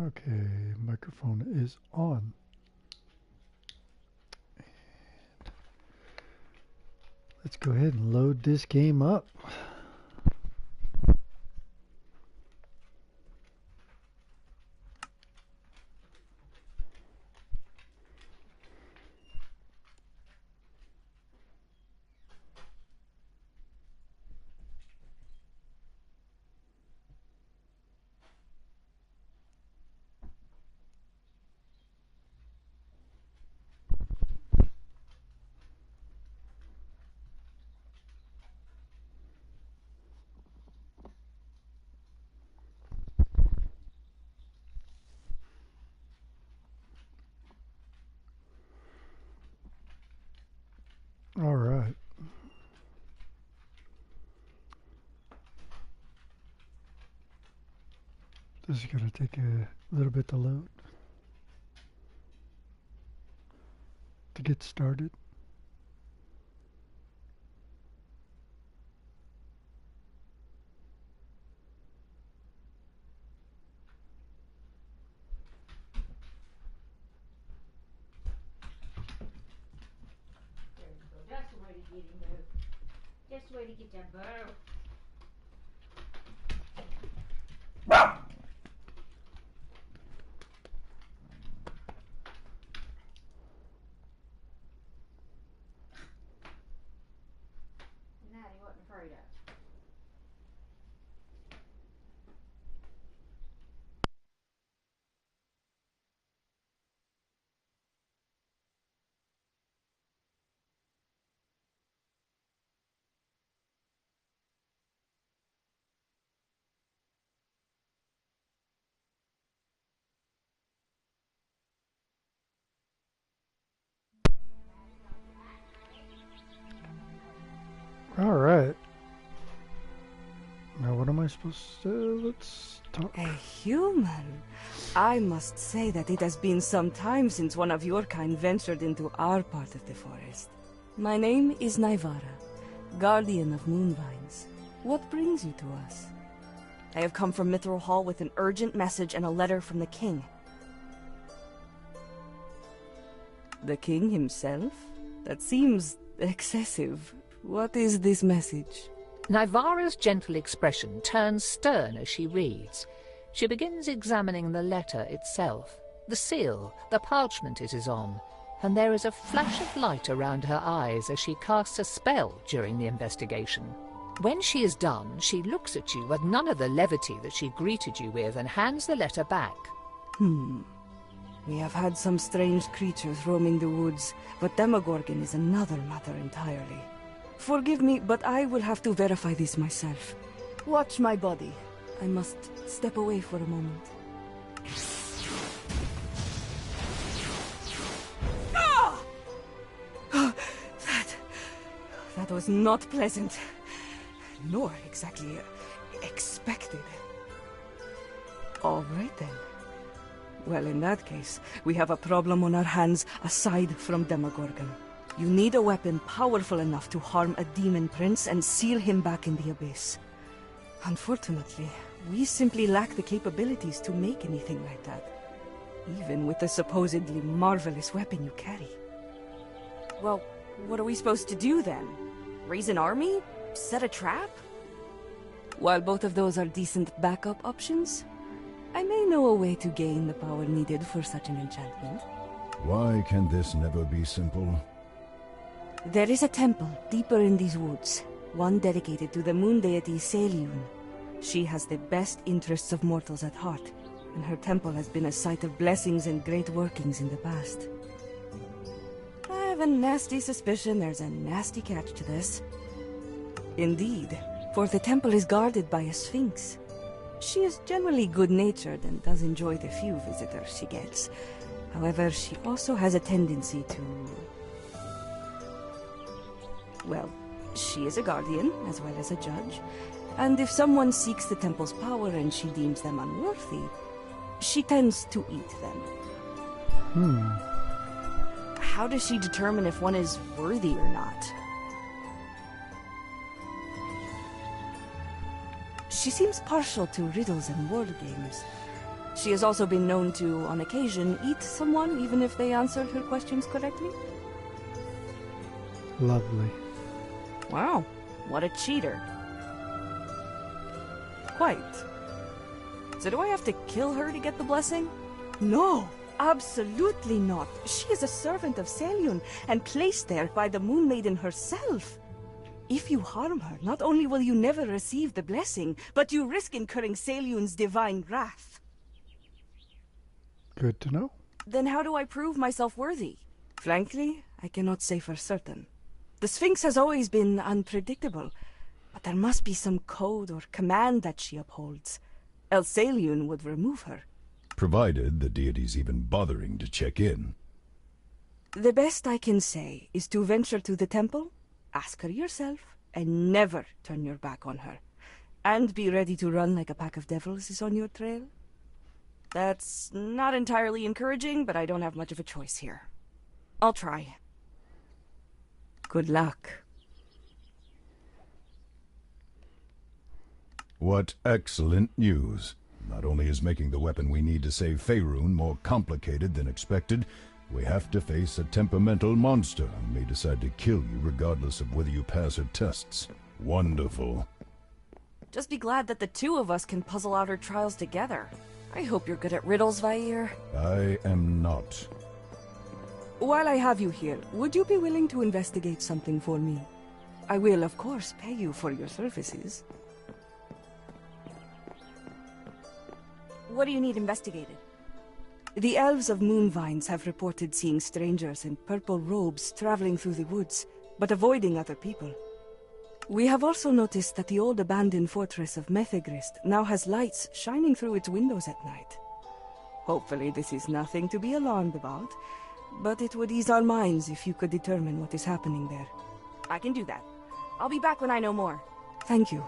Okay, microphone is on. Let's go ahead and load this game up. All right. This is going to take a little bit to load to get started. There you go. That's the way to get him, Boo. That's the way to get that Boo. Now he wasn't afraid of. All right. Now what am I supposed to... Let's talk. A human? I must say that it has been some time since one of your kind ventured into our part of the forest. My name is Naivara, guardian of Moonvines. What brings you to us? I have come from Mithril Hall with an urgent message and a letter from the king. The king himself? That seems excessive. What is this message? Naivara's gentle expression turns stern as she reads. She begins examining the letter itself, the seal, the parchment it is on, and there is a flash of light around her eyes as she casts a spell during the investigation. When she is done, she looks at you with none of the levity that she greeted you with and hands the letter back. We have had some strange creatures roaming the woods, but Demogorgon is another matter entirely. Forgive me, but I will have to verify this myself. Watch my body. I must step away for a moment. Ah! That was not pleasant. Nor exactly expected. All right then. Well, in that case, we have a problem on our hands aside from Demogorgon. You need a weapon powerful enough to harm a demon prince and seal him back in the abyss. Unfortunately, we simply lack the capabilities to make anything like that, even with the supposedly marvelous weapon you carry. Well, what are we supposed to do then? Raise an army? Set a trap? While both of those are decent backup options, I may know a way to gain the power needed for such an enchantment. Why can this never be simple? There is a temple deeper in these woods, one dedicated to the moon deity Seliun. She has the best interests of mortals at heart, and her temple has been a site of blessings and great workings in the past. I have a nasty suspicion there's a nasty catch to this. Indeed, for the temple is guarded by a sphinx. She is generally good-natured and does enjoy the few visitors she gets. However, she also has a tendency to... Well, she is a guardian, as well as a judge, and if someone seeks the temple's power and she deems them unworthy, she tends to eat them. How does she determine if one is worthy or not? She seems partial to riddles and word games. She has also been known to, on occasion, eat someone even if they answered her questions correctly. Lovely. Wow, what a cheater. Quite. So do I have to kill her to get the blessing? No, absolutely not. She is a servant of Selyun and placed there by the Moon Maiden herself. If you harm her, not only will you never receive the blessing, but you risk incurring Selyun's divine wrath. Good to know. Then how do I prove myself worthy? Frankly, I cannot say for certain. The Sphinx has always been unpredictable, but there must be some code or command that she upholds. Else Selyun would remove her. Provided the deity's even bothering to check in. The best I can say is to venture to the temple, ask her yourself, and never turn your back on her. And be ready to run like a pack of devils is on your trail. That's not entirely encouraging, but I don't have much of a choice here. I'll try. Good luck. What excellent news. Not only is making the weapon we need to save Faerun more complicated than expected, we have to face a temperamental monster who may decide to kill you regardless of whether you pass her tests. Wonderful. Just be glad that the two of us can puzzle out her trials together. I hope you're good at riddles, Vair. I am not. While I have you here, would you be willing to investigate something for me? I will, of course, pay you for your services. What do you need investigated? The elves of Moonvines have reported seeing strangers in purple robes traveling through the woods, but avoiding other people. We have also noticed that the old abandoned fortress of Methegrist now has lights shining through its windows at night. Hopefully this is nothing to be alarmed about, but it would ease our minds if you could determine what is happening there. I can do that. I'll be back when I know more. Thank you.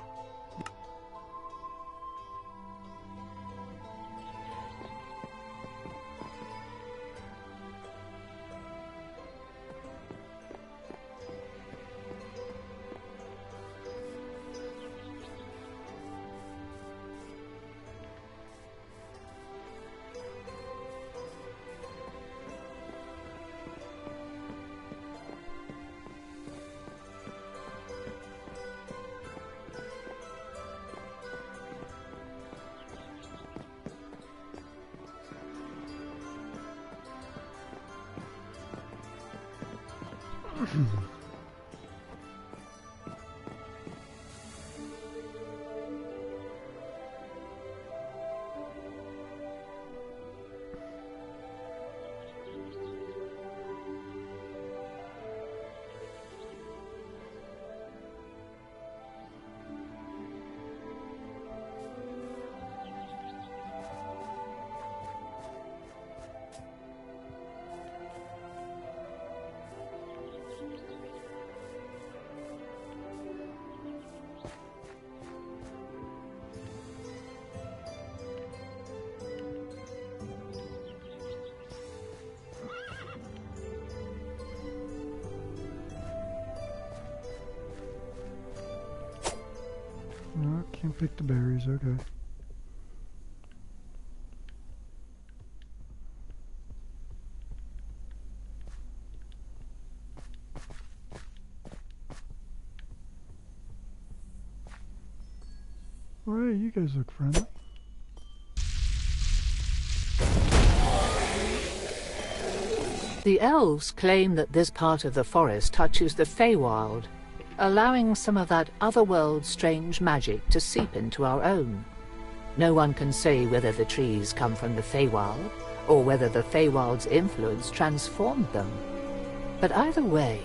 No, can't pick the berries, okay. Alright, you guys look friendly. The elves claim that this part of the forest touches the Feywild, allowing some of that otherworld strange magic to seep into our own. No one can say whether the trees come from the Feywild, or whether the Feywild's influence transformed them. But either way,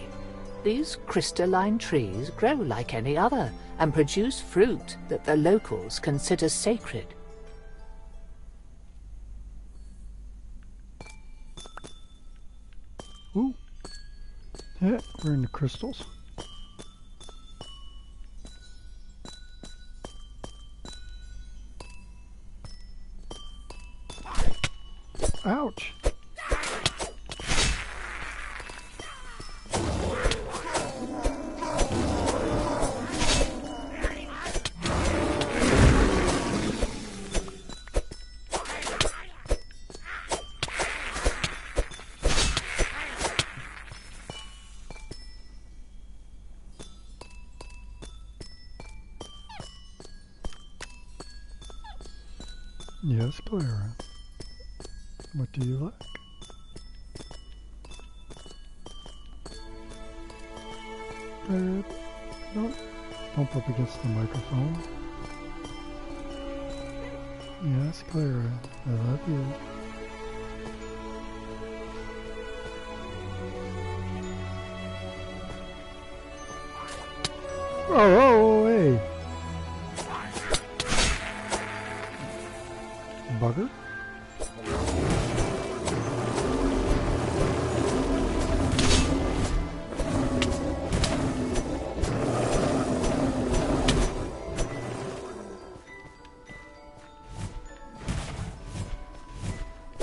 these crystalline trees grow like any other, and produce fruit that the locals consider sacred. Ooh. Yeah, we're in the crystals. Ouch. Yes, Clara. What do you like? Don't bump against the microphone. Yes, Clara. I love you. Oh, hey. Bugger.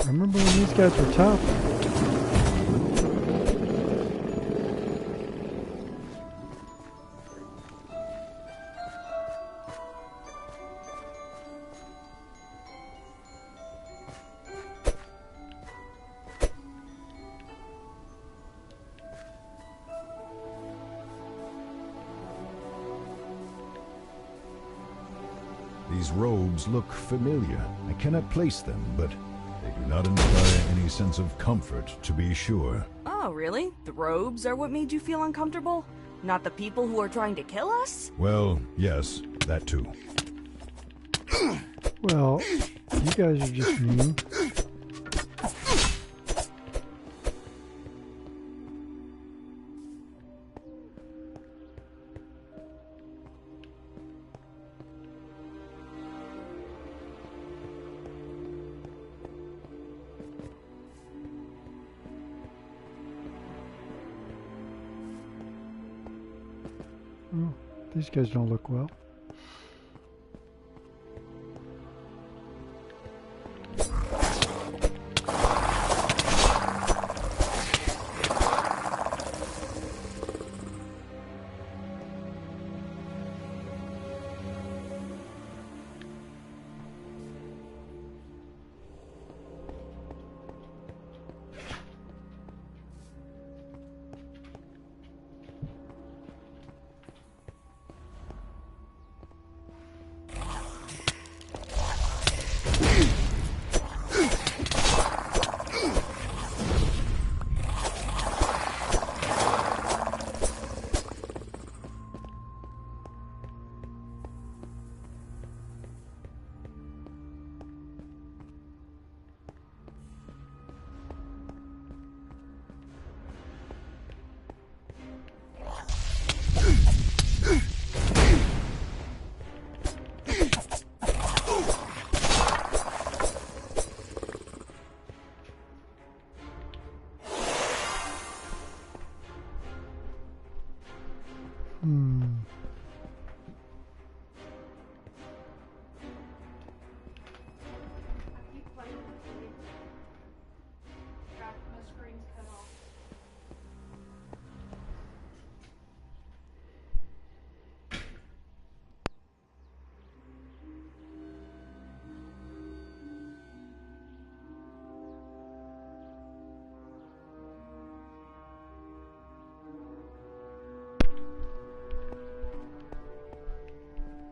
I remember when these guys were tough. These robes look familiar. I cannot place them, but they do not inspire any sense of comfort, to be sure. Oh, really? The robes are what made you feel uncomfortable? Not the people who are trying to kill us? Well, yes, that too. Well, you guys are just mean. Oh, these guys don't look well.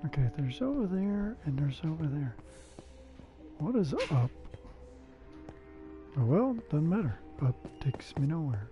Okay, there's over there, and there's over there. What is up? Oh, well, doesn't matter. Up takes me nowhere.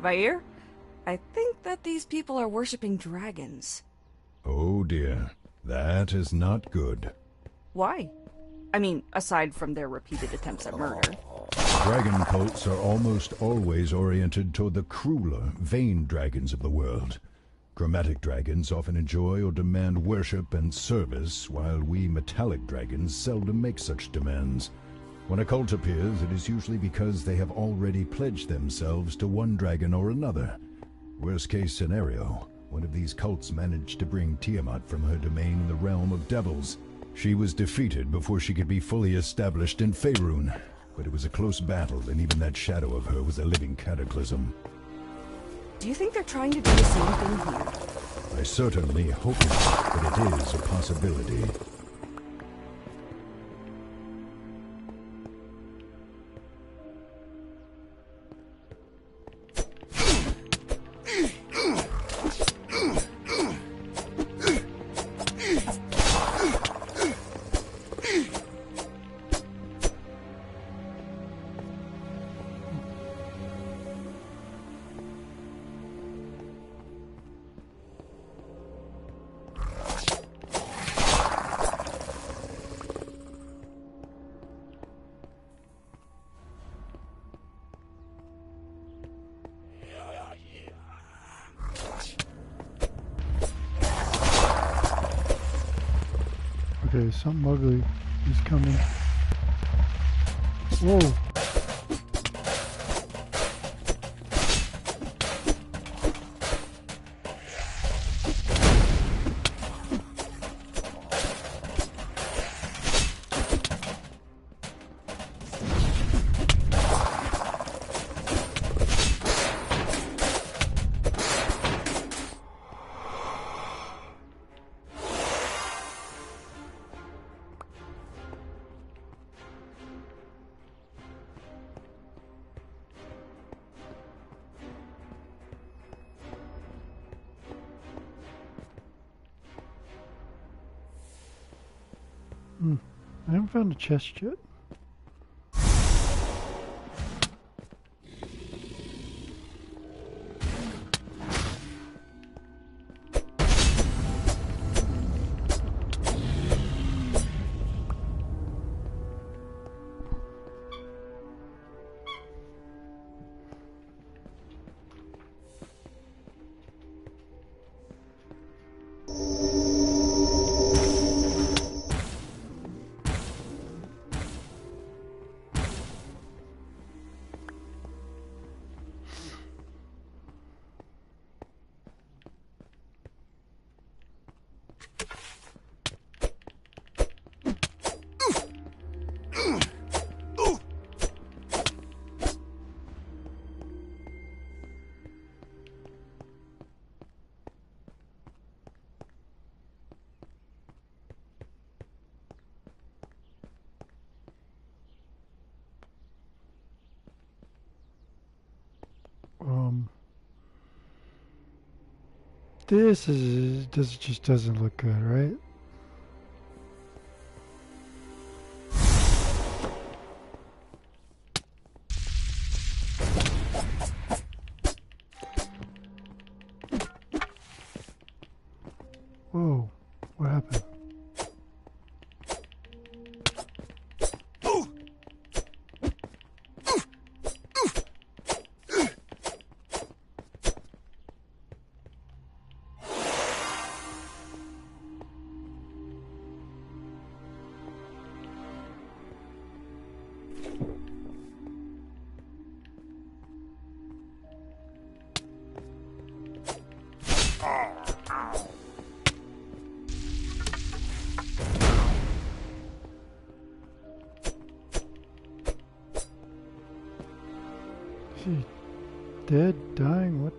Vair? I think that these people are worshipping dragons. Oh dear, that is not good. Why? I mean, aside from their repeated attempts at murder. Dragon cults are almost always oriented toward the crueler, vain dragons of the world. Chromatic dragons often enjoy or demand worship and service, while we metallic dragons seldom make such demands. When a cult appears, it is usually because they have already pledged themselves to one dragon or another. Worst case scenario, one of these cults managed to bring Tiamat from her domain in the realm of devils. She was defeated before she could be fully established in Faerun, but it was a close battle, and even that shadow of her was a living cataclysm. Do you think they're trying to do the same thing here? I certainly hope not, but it is a possibility. Okay, something ugly is coming. Whoa! I haven't found a chest yet. This just doesn't look good, right? Whoa, what happened? Is he dead, dying, what?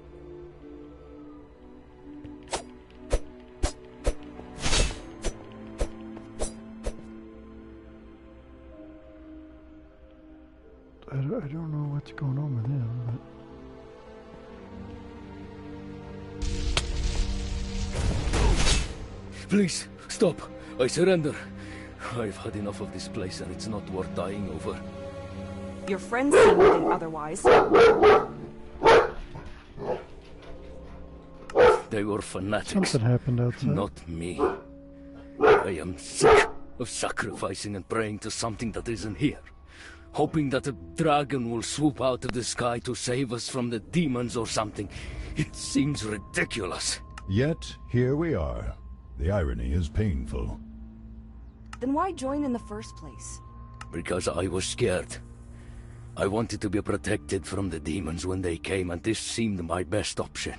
I don't know what's going on with him, but... Please, stop. I surrender. I've had enough of this place and it's not worth dying over. Your friends say you think otherwise. They were fanatics. Something happened outside. Not me. I am sick of sacrificing and praying to something that isn't here. Hoping that a dragon will swoop out of the sky to save us from the demons or something. It seems ridiculous. Yet, here we are. The irony is painful. Then why join in the first place? Because I was scared. I wanted to be protected from the demons when they came, and this seemed my best option.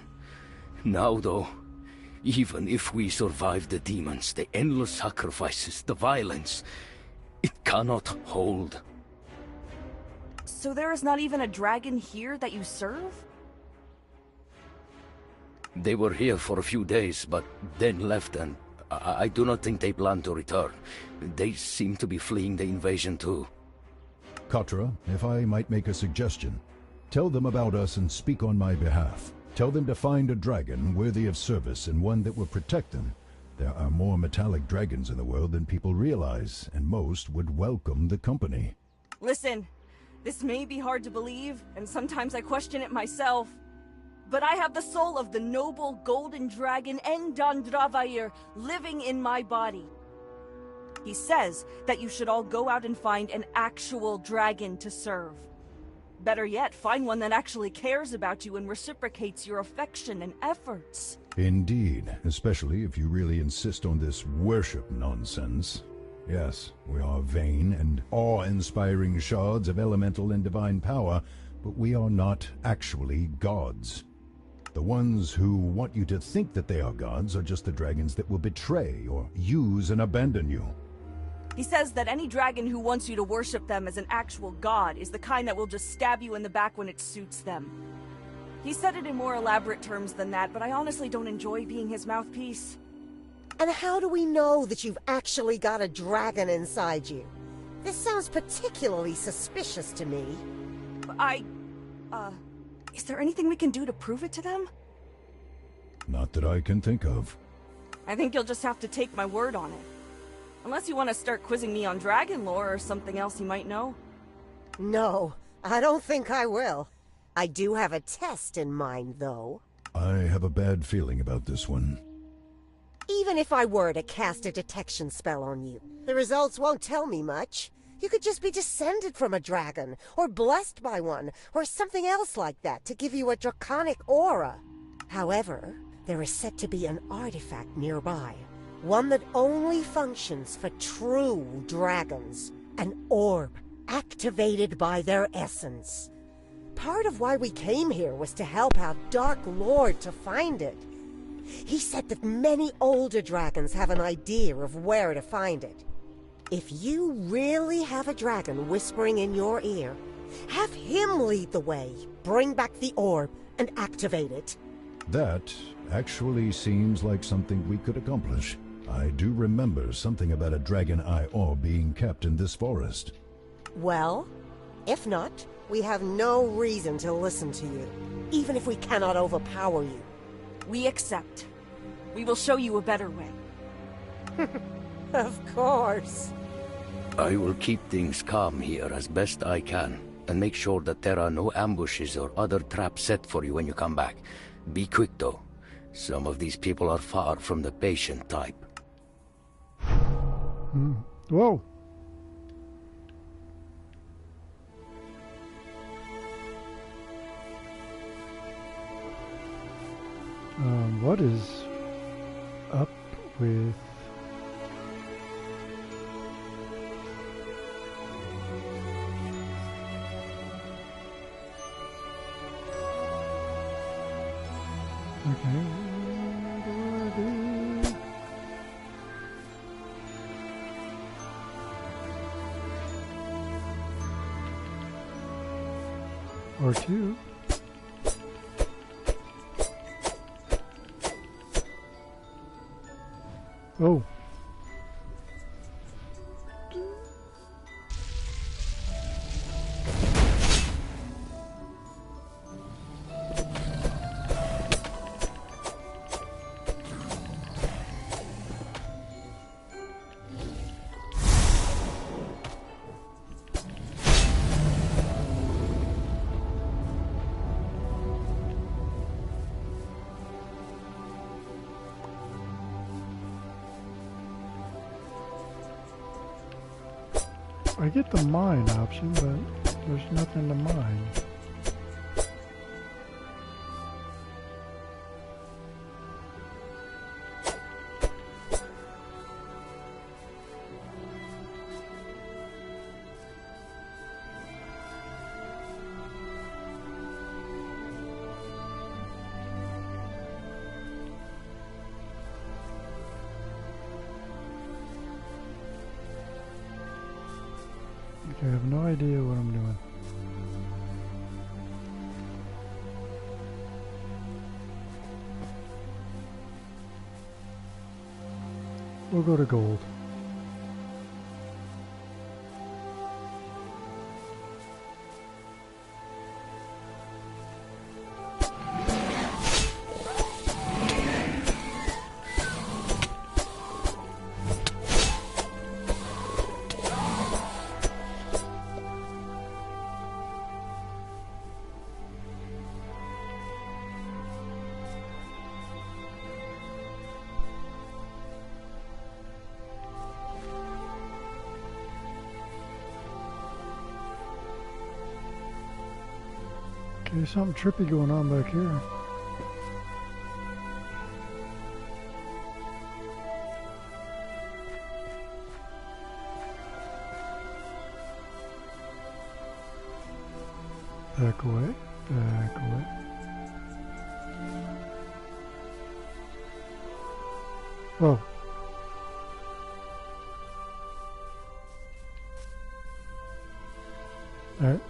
Now, though, even if we survive the demons, the endless sacrifices, the violence, it cannot hold. So there is not even a dragon here that you serve? They were here for a few days, but then left, and I do not think they plan to return. They seem to be fleeing the invasion too. Katra, if I might make a suggestion, tell them about us and speak on my behalf. Tell them to find a dragon worthy of service and one that will protect them. There are more metallic dragons in the world than people realize, and most would welcome the company. Listen, this may be hard to believe, and sometimes I question it myself. But I have the soul of the noble golden dragon Endandravair living in my body. He says that you should all go out and find an actual dragon to serve. Better yet, find one that actually cares about you and reciprocates your affection and efforts. Indeed, especially if you really insist on this worship nonsense. Yes, we are vain and awe-inspiring shards of elemental and divine power, but we are not actually gods. The ones who want you to think that they are gods are just the dragons that will betray or use and abandon you. He says that any dragon who wants you to worship them as an actual god is the kind that will just stab you in the back when it suits them. He said it in more elaborate terms than that, but I honestly don't enjoy being his mouthpiece. And how do we know that you've actually got a dragon inside you? This sounds particularly suspicious to me. Is there anything we can do to prove it to them? Not that I can think of. I think you'll just have to take my word on it. Unless you want to start quizzing me on dragon lore or something else you might know. No, I don't think I will. I do have a test in mind, though. I have a bad feeling about this one. Even if I were to cast a detection spell on you, the results won't tell me much. You could just be descended from a dragon, or blessed by one, or something else like that to give you a draconic aura. However, there is said to be an artifact nearby, one that only functions for true dragons, an orb activated by their essence. Part of why we came here was to help our Dark Lord to find it. He said that many older dragons have an idea of where to find it. If you really have a dragon whispering in your ear, have him lead the way, bring back the orb, and activate it. That actually seems like something we could accomplish. I do remember something about a dragon eye orb being kept in this forest. Well, if not, we have no reason to listen to you, even if we cannot overpower you. We accept. We will show you a better way. Of course. I will keep things calm here as best I can, and make sure that there are no ambushes or other traps set for you when you come back. Be quick, though. Some of these people are far from the patient type. Whoa. What is up with... Okay, what do I do? Or two. Oh. I get the mine option, but there's nothing to mine. Okay, I have no idea what I'm doing. We'll go to gold. Okay, something trippy going on back here. Back away, back away. Whoa. Alright.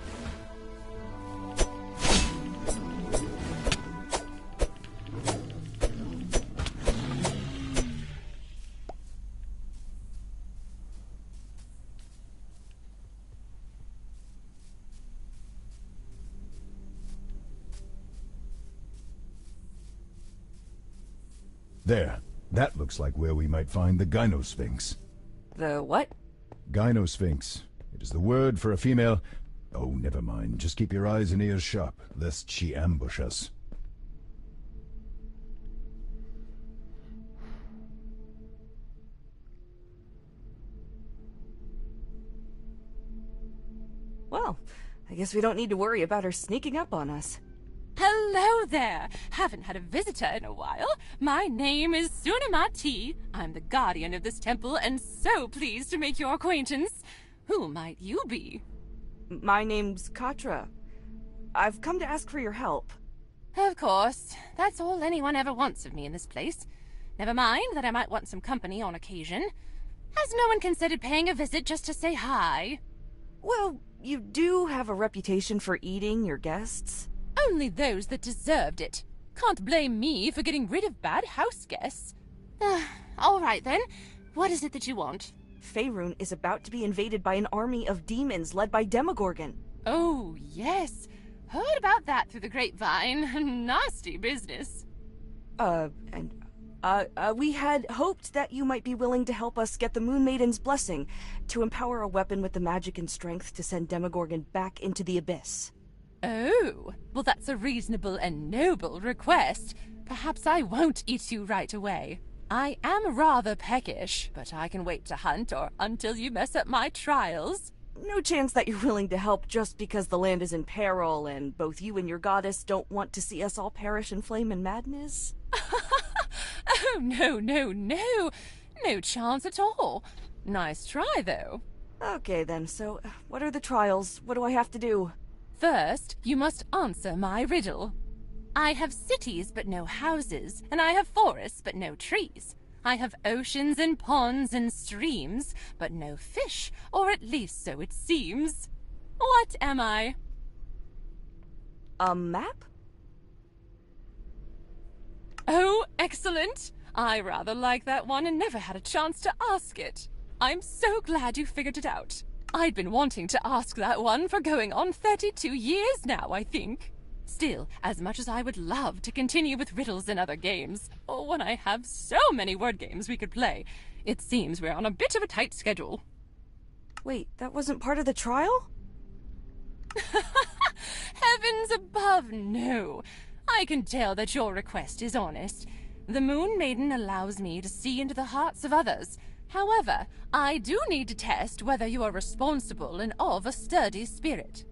There. That looks like where we might find the Gynosphinx. The what? Gynosphinx. It is the word for a female... Oh, never mind. Just keep your eyes and ears sharp, lest she ambush us. Well, I guess we don't need to worry about her sneaking up on us. Hello there! Haven't had a visitor in a while. My name is Sunamati. I'm the guardian of this temple and so pleased to make your acquaintance. Who might you be? My name's Katra. I've come to ask for your help. Of course. That's all anyone ever wants of me in this place. Never mind that I might want some company on occasion. Has no one considered paying a visit just to say hi? Well, you do have a reputation for eating your guests. Only those that deserved it. Can't blame me for getting rid of bad house guests. All right then. What is it that you want? Faerun is about to be invaded by an army of demons led by Demogorgon. Oh, yes. Heard about that through the grapevine. Nasty business. We had hoped that you might be willing to help us get the Moon Maiden's blessing to empower a weapon with the magic and strength to send Demogorgon back into the abyss. Oh, well that's a reasonable and noble request. Perhaps I won't eat you right away. I am rather peckish, but I can wait to hunt or until you mess up my trials. No chance that you're willing to help just because the land is in peril and both you and your goddess don't want to see us all perish in flame and madness? Oh, no. No chance at all. Nice try, though. Okay then, so what are the trials? What do I have to do? First, you must answer my riddle. I have cities but no houses, and I have forests but no trees. I have oceans and ponds and streams, but no fish, or at least so it seems. What am I? A map? Oh, excellent! I rather like that one and never had a chance to ask it. I'm so glad you figured it out. I'd been wanting to ask that one for going on 32 years now, I think. Still, as much as I would love to continue with riddles and other games, or when I have so many word games we could play, it seems we're on a bit of a tight schedule. Wait, that wasn't part of the trial? Heavens above, no. I can tell that your request is honest. The Moon Maiden allows me to see into the hearts of others. However, I do need to test whether you are responsible and of a sturdy spirit.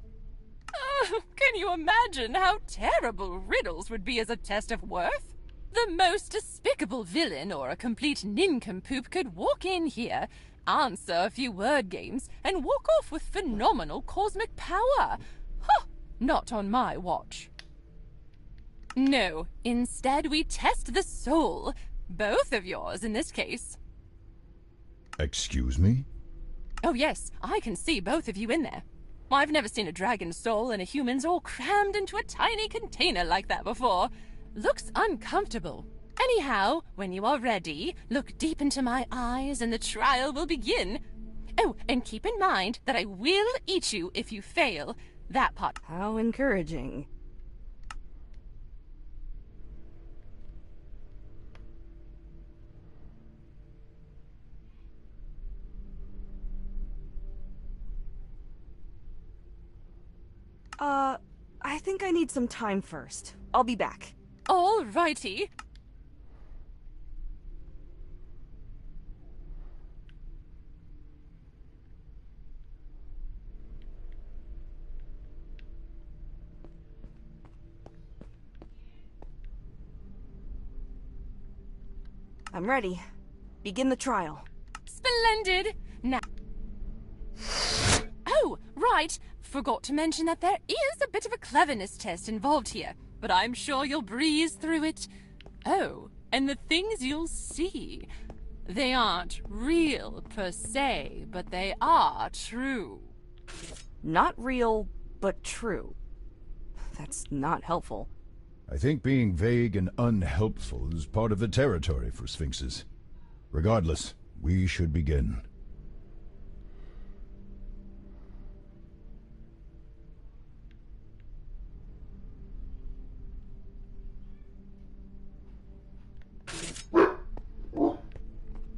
Oh, can you imagine how terrible riddles would be as a test of worth? The most despicable villain or a complete nincompoop could walk in here, answer a few word games, and walk off with phenomenal cosmic power. Huh, not on my watch. No, instead we test the soul. Both of yours in this case. Excuse me? Oh yes, I can see both of you in there. I've never seen a dragon's soul and a human's all crammed into a tiny container like that before. Looks uncomfortable. Anyhow, when you are ready, look deep into my eyes and the trial will begin. Oh, and keep in mind that I will eat you if you fail. That part. How encouraging. I think I need some time first. I'll be back. All righty. I'm ready. Begin the trial. Splendid! Now... Oh, right! Forgot to mention that there is a bit of a cleverness test involved here, but I'm sure you'll breeze through it. Oh, and the things you'll see. They aren't real per se, but they are true. Not real, but true. That's not helpful. I think being vague and unhelpful is part of the territory for Sphinxes. Regardless, we should begin.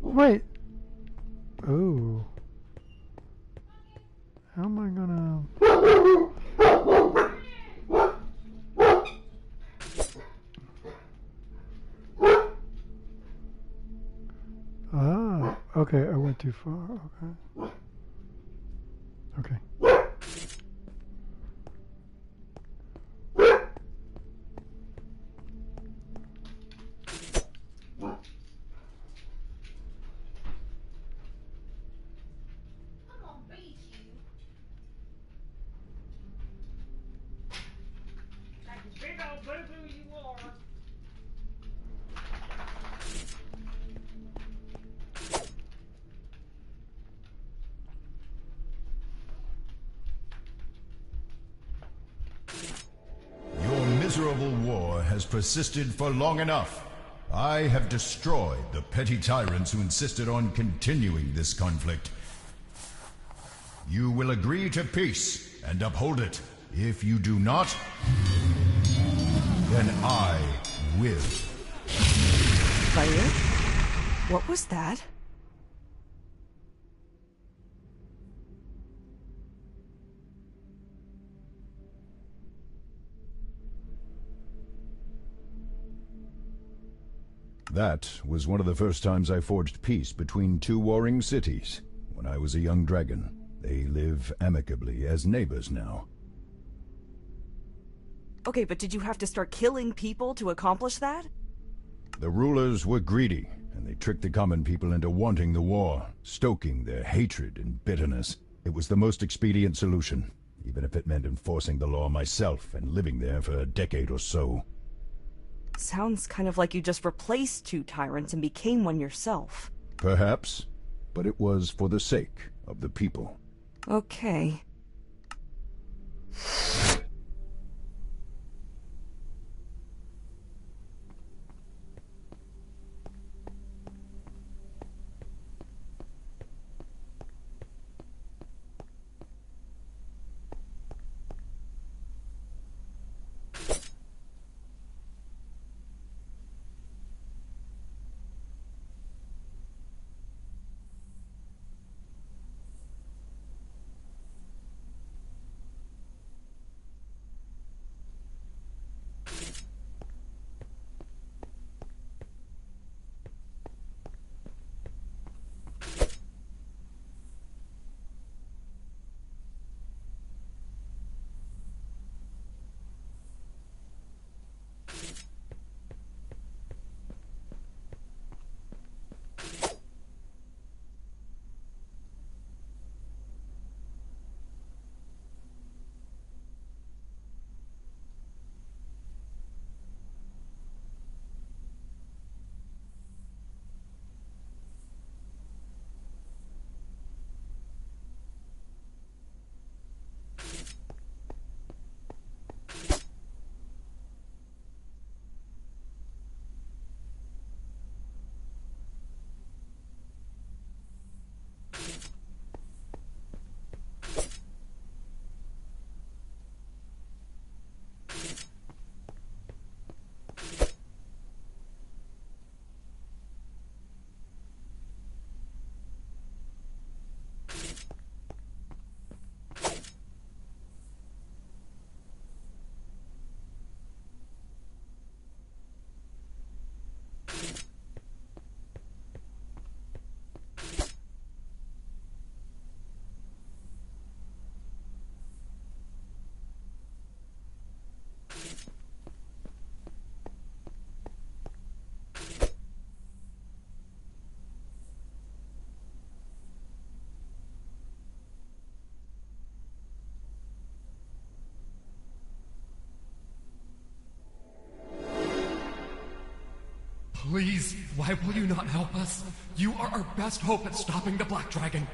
Wait. Oh. How am I gonna... Ah, okay, I went too far, okay. Okay. Miserable war has persisted for long enough. I have destroyed the petty tyrants who insisted on continuing this conflict. You will agree to peace and uphold it. If you do not, then I will. Fire? What was that? That was one of the first times I forged peace between two warring cities. When I was a young dragon, they live amicably as neighbors now. Okay, but did you have to start killing people to accomplish that? The rulers were greedy, and they tricked the common people into wanting the war, stoking their hatred and bitterness. It was the most expedient solution, even if it meant enforcing the law myself and living there for a decade or so. Sounds kind of like you just replaced two tyrants and became one yourself. Perhaps, but it was for the sake of the people. Okay. Please, why will you not help us? You are our best hope at stopping the Black Dragon.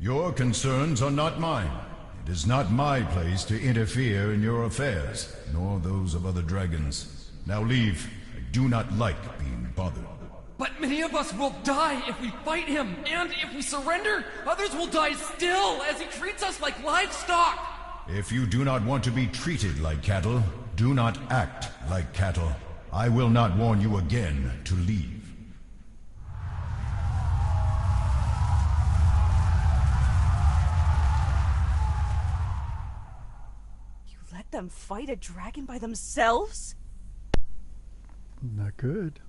Your concerns are not mine. It is not my place to interfere in your affairs, nor those of other dragons. Now leave. I do not like being bothered. But many of us will die if we fight him, and if we surrender, others will die still, as he treats us like livestock! If you do not want to be treated like cattle, do not act like cattle. I will not warn you again to leave. You let them fight a dragon by themselves? Not good.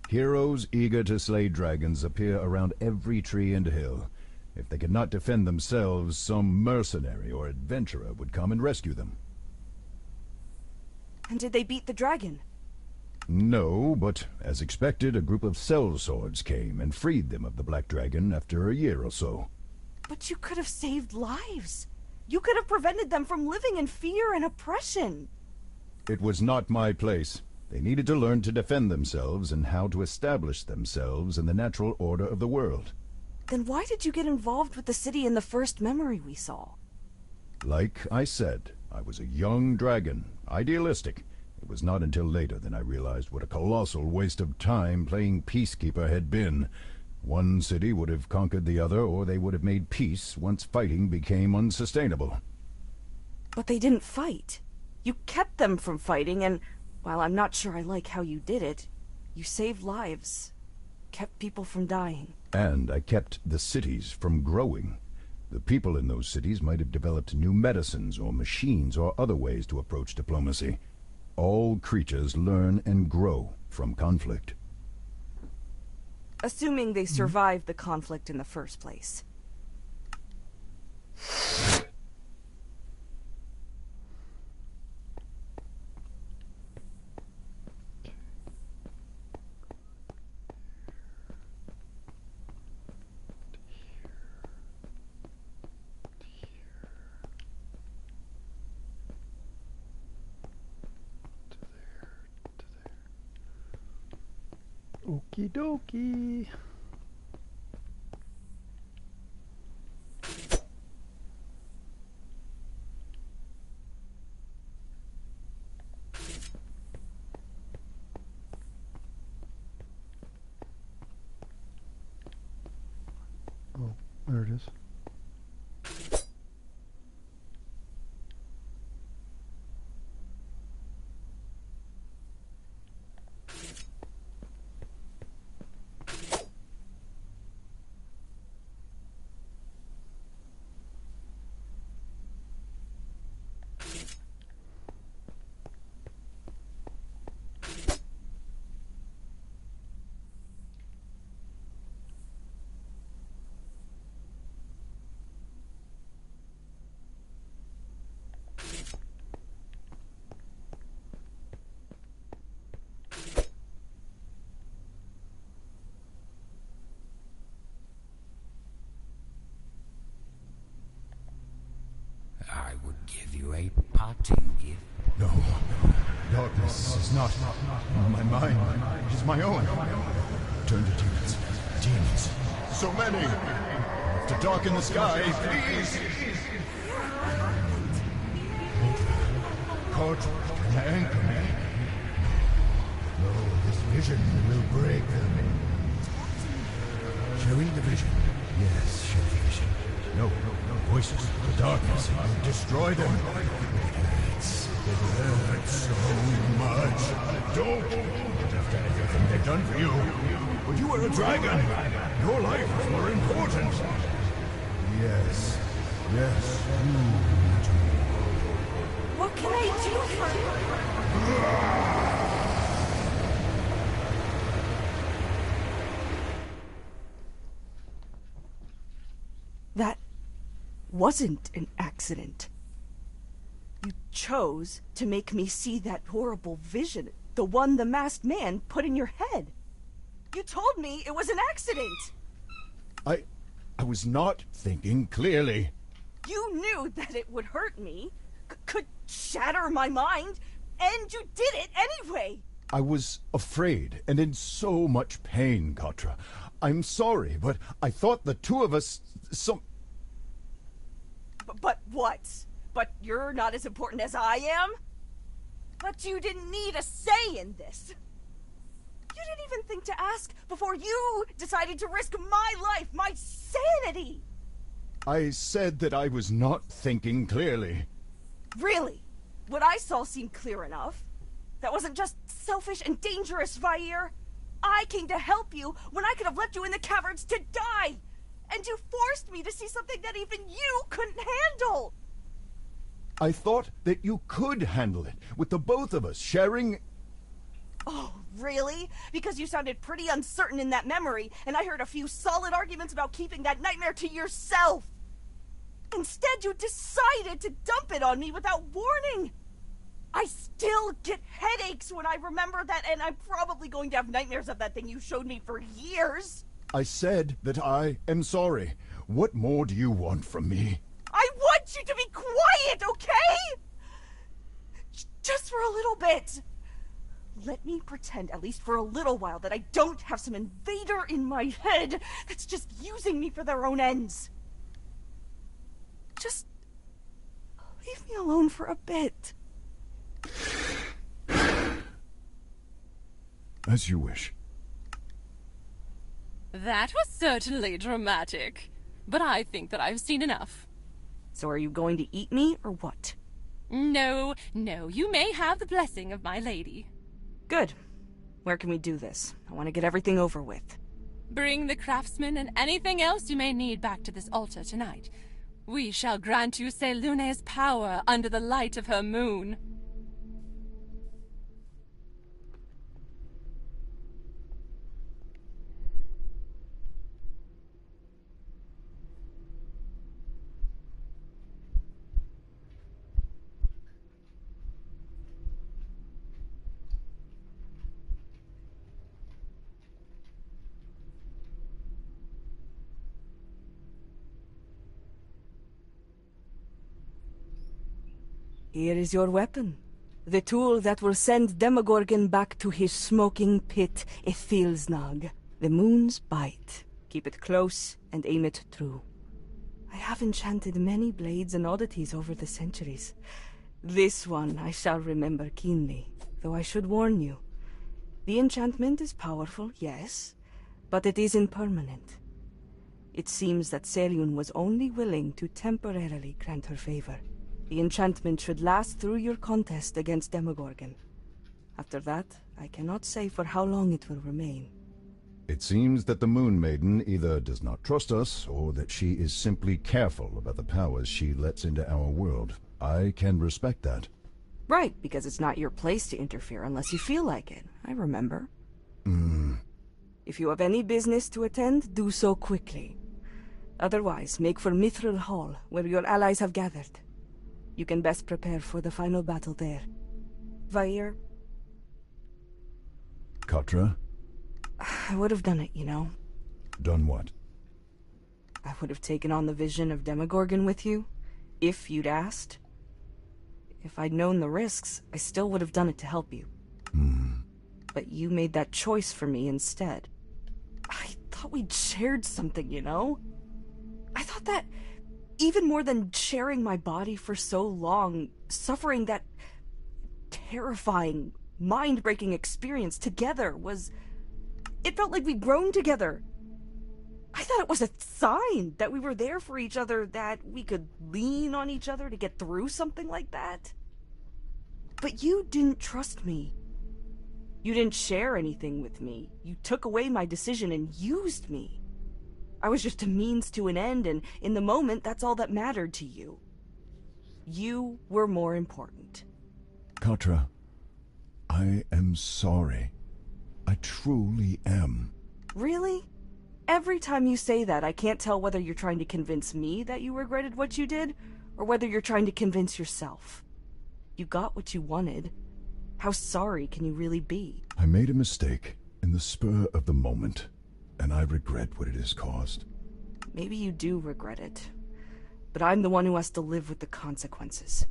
Heroes eager to slay dragons appear around every tree and hill. If they could not defend themselves, some mercenary or adventurer would come and rescue them. And did they beat the dragon? No, but as expected, a group of sellswords came and freed them of the Black Dragon after a year or so. But you could have saved lives. You could have prevented them from living in fear and oppression. It was not my place. They needed to learn to defend themselves and how to establish themselves in the natural order of the world. Then why did you get involved with the city in the first memory we saw? Like I said, I was a young dragon, idealistic. It was not until later that I realized what a colossal waste of time playing peacekeeper had been. One city would have conquered the other, or they would have made peace once fighting became unsustainable. But they didn't fight. You kept them from fighting, and while I'm not sure I like how you did it, you saved lives, kept people from dying. And I kept the cities from growing. The people in those cities might have developed new medicines or machines or other ways to approach diplomacy. All creatures learn and grow from conflict. Assuming they survived the conflict in the first place. Okie dokie. Oh, there it is. I would give you a parting gift. No. Darkness is not my mind. It is my own. Turn to demons. Demons. So many. To darken the sky, please. Caught and anchor me. No, this vision will break them. Sharing the vision. Yes, share the vision. No, voices. The darkness will destroy them. It hurts so much. Don't. After everything they've done for you. But you were a dragon. Your life was more important. Yes. What can I do for you? That wasn't an accident. You chose to make me see that horrible vision, the one the masked man put in your head. You told me it was an accident! I was not thinking clearly. You knew that it would hurt me, could shatter my mind, and you did it anyway! I was afraid and in so much pain, Katra. I'm sorry, but I thought the two of us... But what? But you're not as important as I am? But you didn't need a say in this. You didn't even think to ask before you decided to risk my life, my sanity! I said that I was not thinking clearly. Really? What I saw seemed clear enough. That wasn't just selfish and dangerous, Vair. I came to help you when I could have left you in the caverns to die! And you forced me to see something that even you couldn't handle! I thought that you could handle it, with the both of us sharing... Oh, really? Because you sounded pretty uncertain in that memory, and I heard a few solid arguments about keeping that nightmare to yourself! Instead, you decided to dump it on me without warning! I still get headaches when I remember that, and I'm probably going to have nightmares of that thing you showed me for years! I said that I am sorry. What more do you want from me? I want you to be quiet, okay? Just for a little bit. Let me pretend, at least for a little while, that I don't have some invader in my head that's just using me for their own ends. Just leave me alone for a bit. As you wish. That was certainly dramatic. But I think that I've seen enough. So are you going to eat me, or what? No, you may have the blessing of my lady. Good. Where can we do this? I want to get everything over with. Bring the craftsman and anything else you may need back to this altar tonight. We shall grant you Selune's power under the light of her moon. Here is your weapon. The tool that will send Demogorgon back to his smoking pit, Ithilsnag. The moon's bite. Keep it close and aim it true. I have enchanted many blades and oddities over the centuries. This one I shall remember keenly, though I should warn you. The enchantment is powerful, yes, but it is impermanent. It seems that Selûne was only willing to temporarily grant her favor. The enchantment should last through your contest against Demogorgon. After that, I cannot say for how long it will remain. It seems that the Moon Maiden either does not trust us, or that she is simply careful about the powers she lets into our world. I can respect that. Right, because it's not your place to interfere unless you feel like it. I remember. If you have any business to attend, do so quickly. Otherwise, make for Mithril Hall, where your allies have gathered. You can best prepare for the final battle there. Vair? Katra? I would have done it, you know. Done what? I would have taken on the vision of Demogorgon with you, if you'd asked. If I'd known the risks, I still would have done it to help you. But you made that choice for me instead. I thought we'd shared something, you know? I thought that, even more than sharing my body for so long, suffering that terrifying, mind-breaking experience together was... It felt like we'd grown together. I thought it was a sign that we were there for each other, that we could lean on each other to get through something like that. But you didn't trust me. You didn't share anything with me. You took away my decision and used me. I was just a means to an end, and in the moment, that's all that mattered to you. You were more important. Katra, I am sorry. I truly am. Really? Every time you say that, I can't tell whether you're trying to convince me that you regretted what you did, or whether you're trying to convince yourself. You got what you wanted. How sorry can you really be? I made a mistake in the spur of the moment, and I regret what it has caused. Maybe you do regret it, but I'm the one who has to live with the consequences.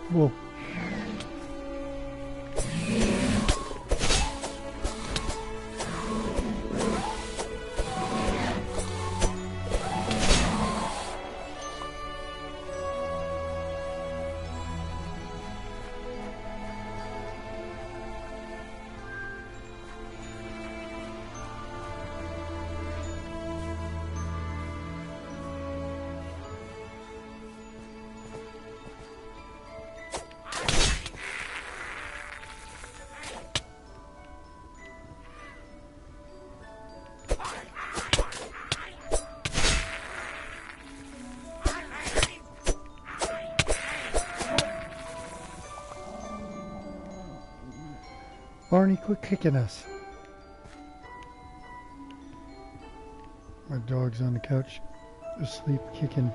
Whoa. Barney, quit kicking us. My dog's on the couch, asleep, kicking.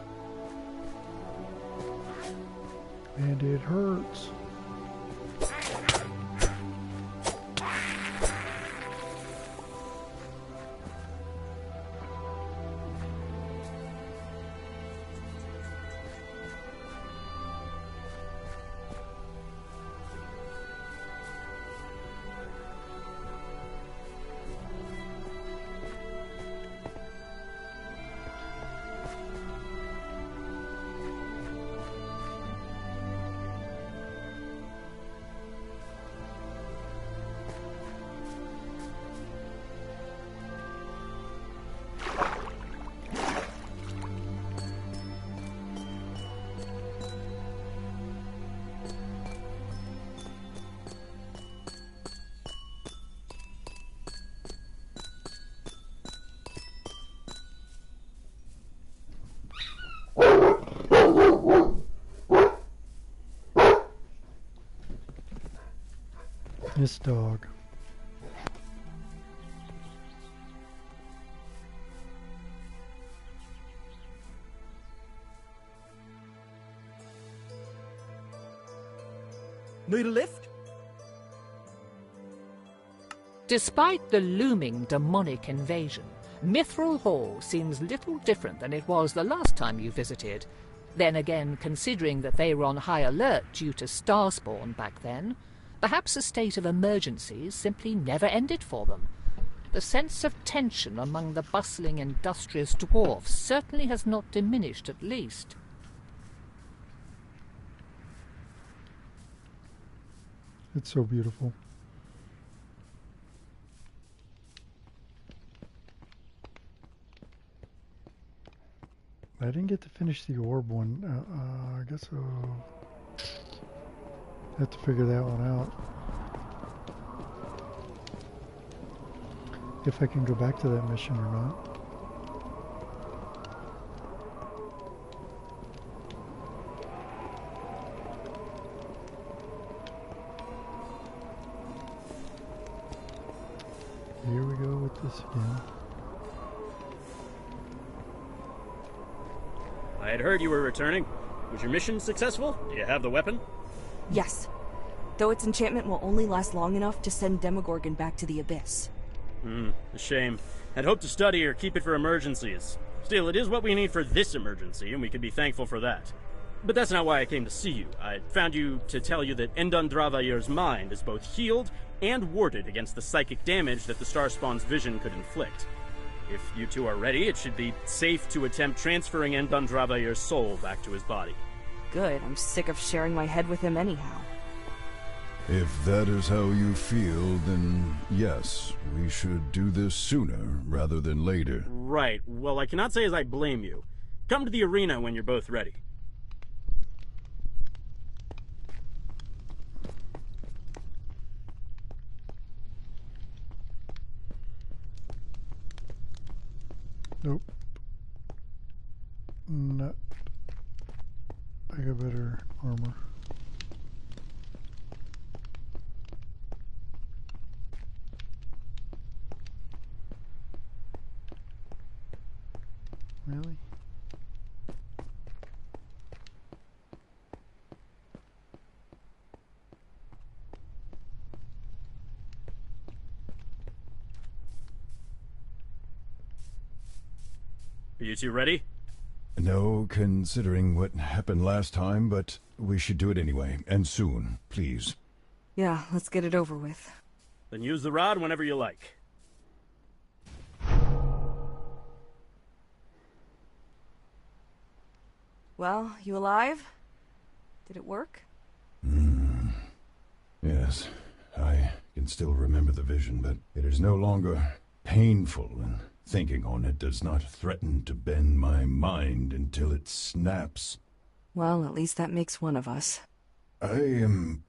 And it hurts. This dog. Need a lift? Despite the looming demonic invasion, Mithril Hall seems little different than it was the last time you visited. Then again, considering that they were on high alert due to Starspawn back then, perhaps a state of emergency simply never ended for them. The sense of tension among the bustling, industrious dwarfs certainly has not diminished, at least. It's so beautiful. I didn't get to finish the orb one. I guess I'll have to figure that one out. If I can go back to that mission or not. Here we go with this again. I had heard you were returning. Was your mission successful? Do you have the weapon? Yes. Though its enchantment will only last long enough to send Demogorgon back to the Abyss. A shame. I'd hoped to study or keep it for emergencies. Still, it is what we need for this emergency, and we can be thankful for that. But that's not why I came to see you. I found you to tell you that Endon Dravair's mind is both healed and warded against the psychic damage that the Starspawn's vision could inflict. If you two are ready, it should be safe to attempt transferring Endon Dravair's soul back to his body. Good, I'm sick of sharing my head with him anyhow. If that is how you feel, then yes, we should do this sooner rather than later. Right. Well, I cannot say as I blame you. Come to the arena when you're both ready. Nope. Not. I got better armor. Really? Are you two ready? No, considering what happened last time, but we should do it anyway, and soon, please. Yeah, let's get it over with. Then use the rod whenever you like. Well, you alive? Did it work? Yes, I can still remember the vision, but it is no longer painful, and thinking on it does not threaten to bend my mind until it snaps. Well, at least that makes one of us. I am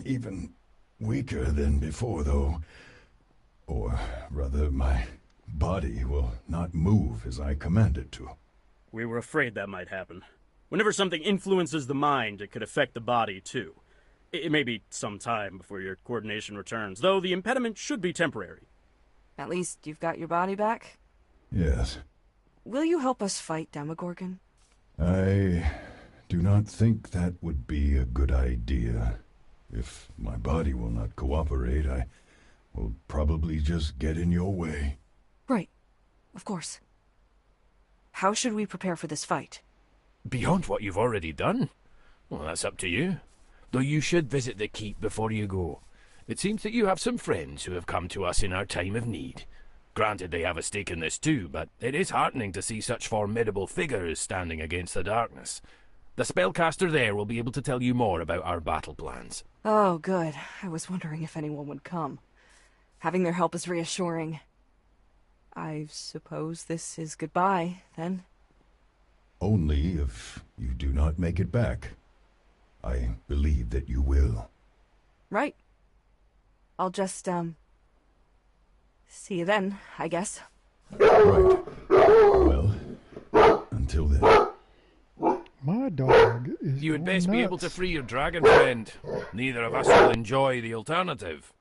even weaker than before, though. Or rather, my body will not move as I command it to. We were afraid that might happen. Whenever something influences the mind, it could affect the body, too. It may be some time before your coordination returns, though the impediment should be temporary. At least you've got your body back? Yes. Will you help us fight Demogorgon? I do not think that would be a good idea. If my body will not cooperate, I will probably just get in your way. Right. Of course. How should we prepare for this fight? Beyond what you've already done? Well, that's up to you. Though you should visit the keep before you go. It seems that you have some friends who have come to us in our time of need. Granted, they have a stake in this too, but it is heartening to see such formidable figures standing against the darkness. The spellcaster there will be able to tell you more about our battle plans. Oh, good. I was wondering if anyone would come. Having their help is reassuring. I suppose this is goodbye, then? Only if you do not make it back. I believe that you will. Right. I'll just, see you then, I guess. Right. Well, until then. My dog is You would going best be nuts. able to free your dragon friend. Neither of us will enjoy the alternative.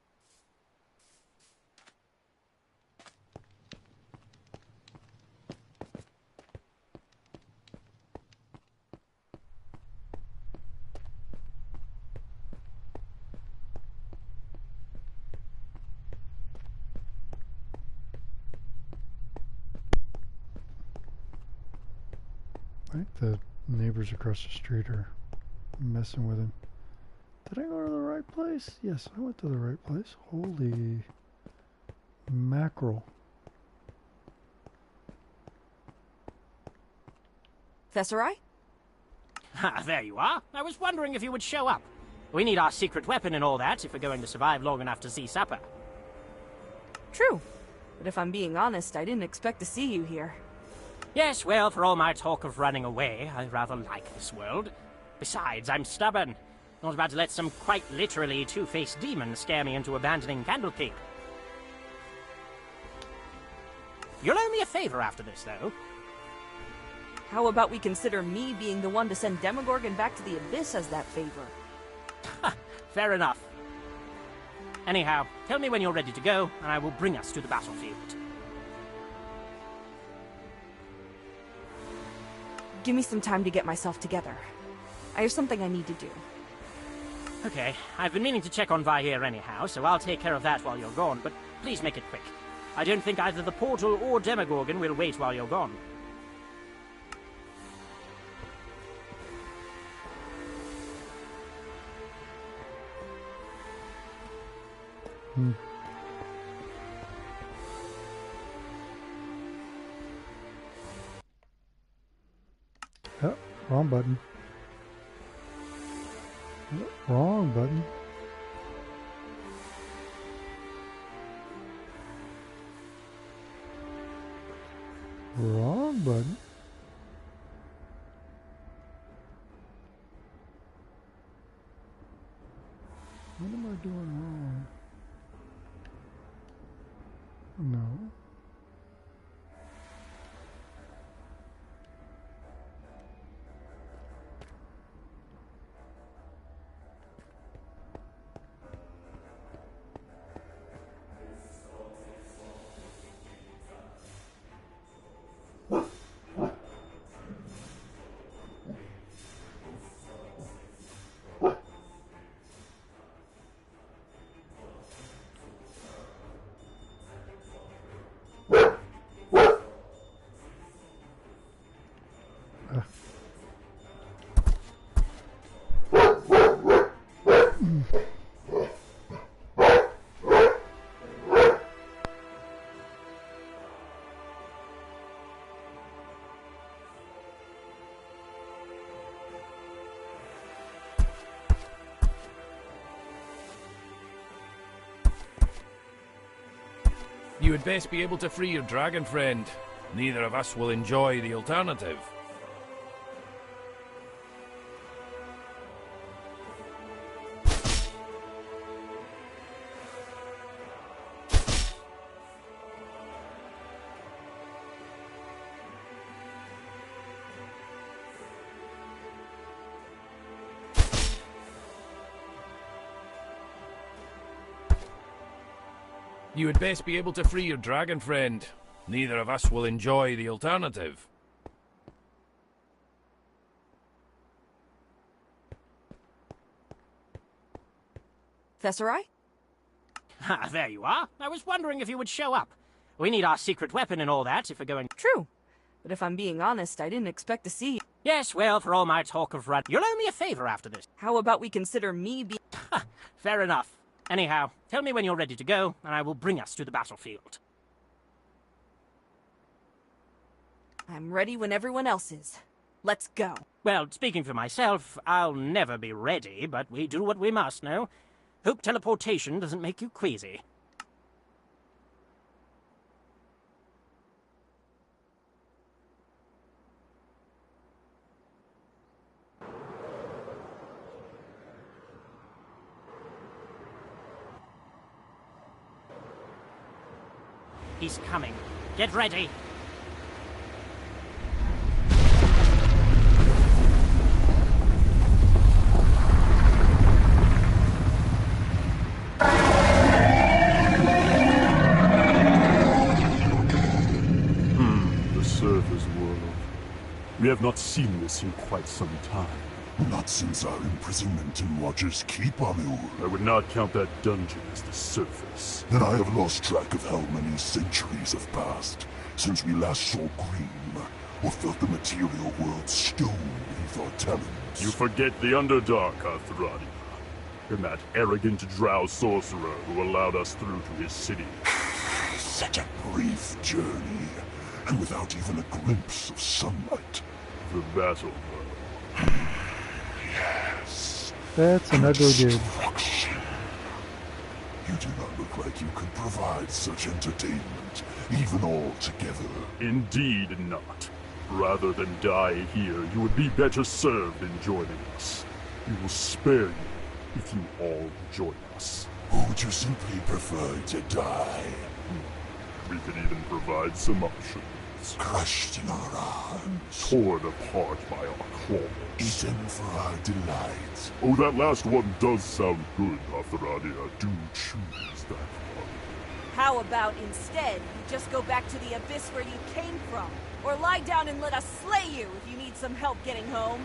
I think the neighbors across the street are messing with him. Did I go to the right place? Yes, I went to the right place. Holy mackerel. Fesserai? Ah, there you are. I was wondering if you would show up. We need our secret weapon and all that if we're going to survive long enough to see supper. True. But if I'm being honest, I didn't expect to see you here. Yes, well, for all my talk of running away, I rather like this world. Besides, I'm stubborn. Not about to let some quite literally two-faced demon scare me into abandoning Candlekeep. You'll owe me a favor after this, though. How about we consider me being the one to send Demogorgon back to the Abyss as that favor? Fair enough. Anyhow, tell me when you're ready to go, and I will bring us to the battlefield. Give me some time to get myself together. I have something I need to do. Okay, I've been meaning to check on Vahir anyhow, so I'll take care of that while you're gone, but please make it quick. I don't think either the portal or Demogorgon will wait while you're gone. Oh, wrong button. Oh, wrong button. Wrong button. What am I doing wrong? No. You would best be able to free your dragon friend. Neither of us will enjoy the alternative. You would best be able to free your dragon friend. Neither of us will enjoy the alternative. Thesserai? Ah, there you are. I was wondering if you would show up. We need our secret weapon and all that if we're going... True. But if I'm being honest, I didn't expect to see you. Yes, well, for all my talk of run... You'll owe me a favor after this. How about we consider me being... Fair enough. Anyhow, tell me when you're ready to go, and I will bring us to the battlefield. I'm ready when everyone else is. Let's go. Well, speaking for myself, I'll never be ready, but we do what we must, no? Hope teleportation doesn't make you queasy. He's coming. Get ready. The surface world. We have not seen this in quite some time. Not since our imprisonment in Watcher's Keep, Amul. I would not count that dungeon as the surface. Then I have lost track of how many centuries have passed since we last saw Green, or felt the material world stone beneath our talons. You forget the Underdark, Arthradia, and that arrogant drow sorcerer who allowed us through to his city. Such a brief journey, and without even a glimpse of sunlight. The battle. Yes. That's an ugly dude. You do not look like you could provide such entertainment, even all together. Indeed not. Rather than die here, you would be better served in joining us. We will spare you if you all join us. Or would you simply prefer to die? We could even provide some options. Crushed in our arms. Torn apart by our claws. Eaten for our delight. Oh, that last one does sound good, Arthradia. Do choose that one. How about instead you just go back to the abyss where you came from? Or lie down and let us slay you if you need some help getting home.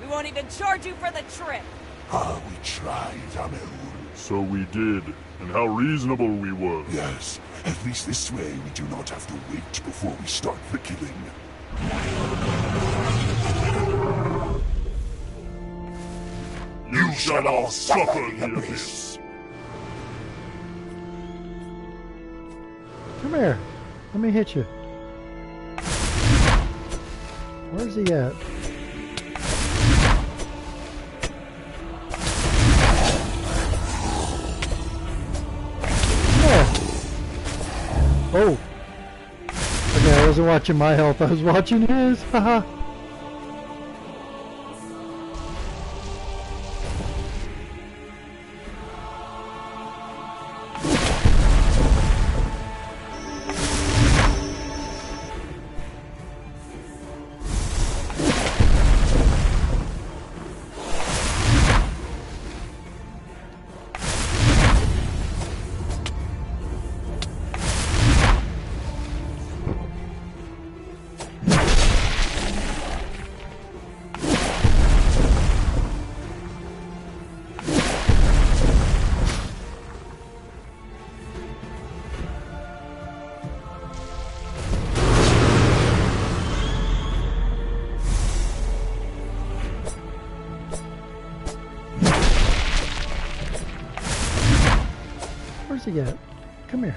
We won't even charge you for the trip. Ah, we tried, Amul. So we did, and how reasonable we were. Yes, at least this way we do not have to wait before we start the killing. You shall all suffer the abyss. Come here. Let me hit you. Where's he at? Oh! Okay, I wasn't watching my health, I was watching his! Haha! Where's he at? Come here.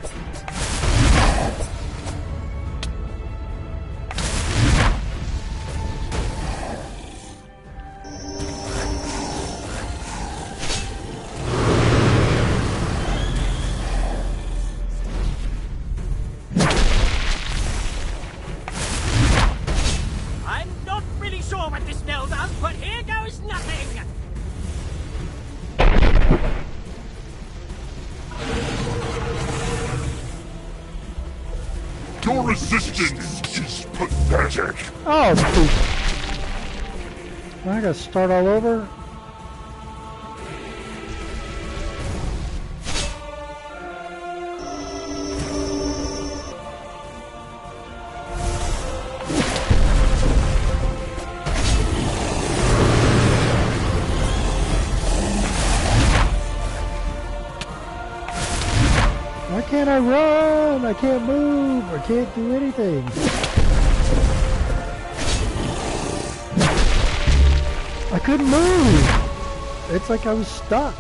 resistance is pathetic. Oh, poop. I gotta start all over. Why can't I run? I can't move. I can't do anything. I couldn't move. It's like I was stuck.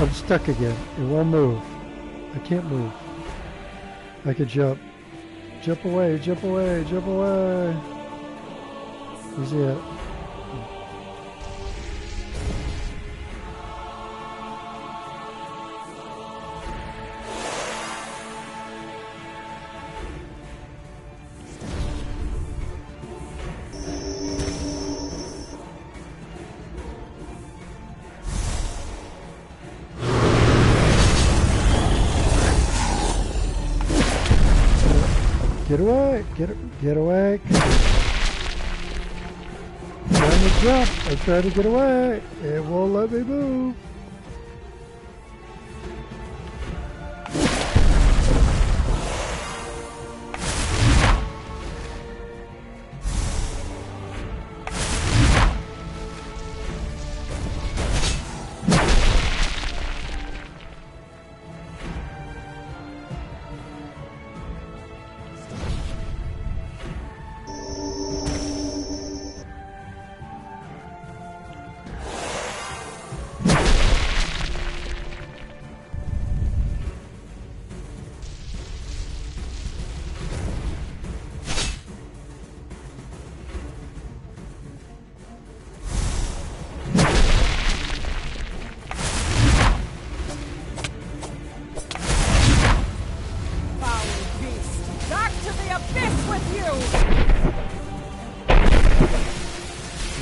I'm stuck again. It won't move. I can't move. I could jump. Jump away, jump away, jump away. Is it? Get away! Get away! Trying to jump! I'm trying to get away! It won't let me move!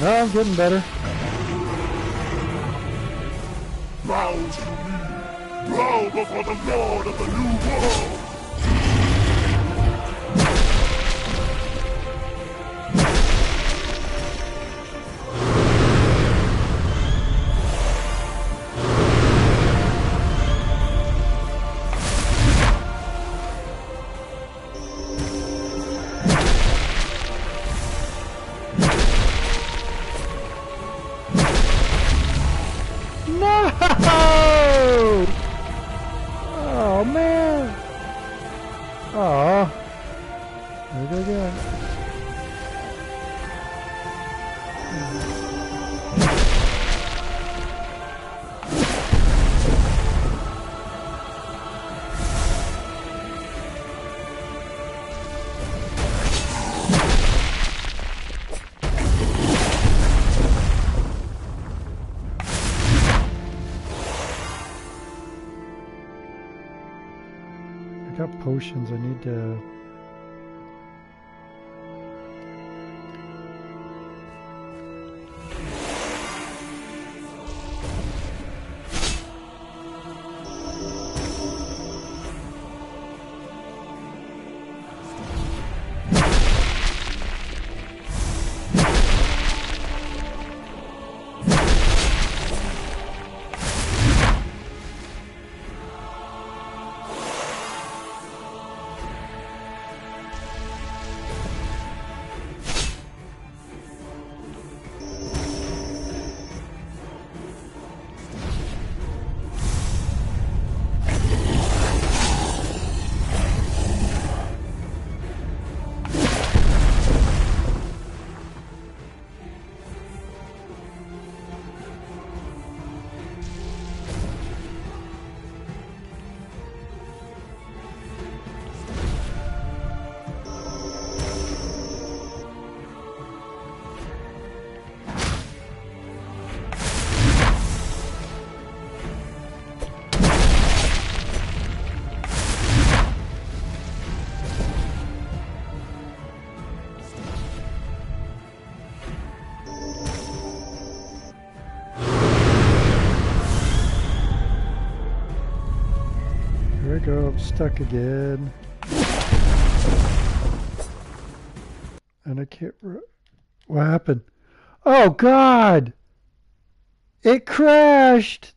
No, I'm getting better. Bow to me! Bow before the Lord of the New World! Oh man! Oh, there we go again. I got potions. I need to. stuck again. And I can't... What happened? Oh, God! It crashed!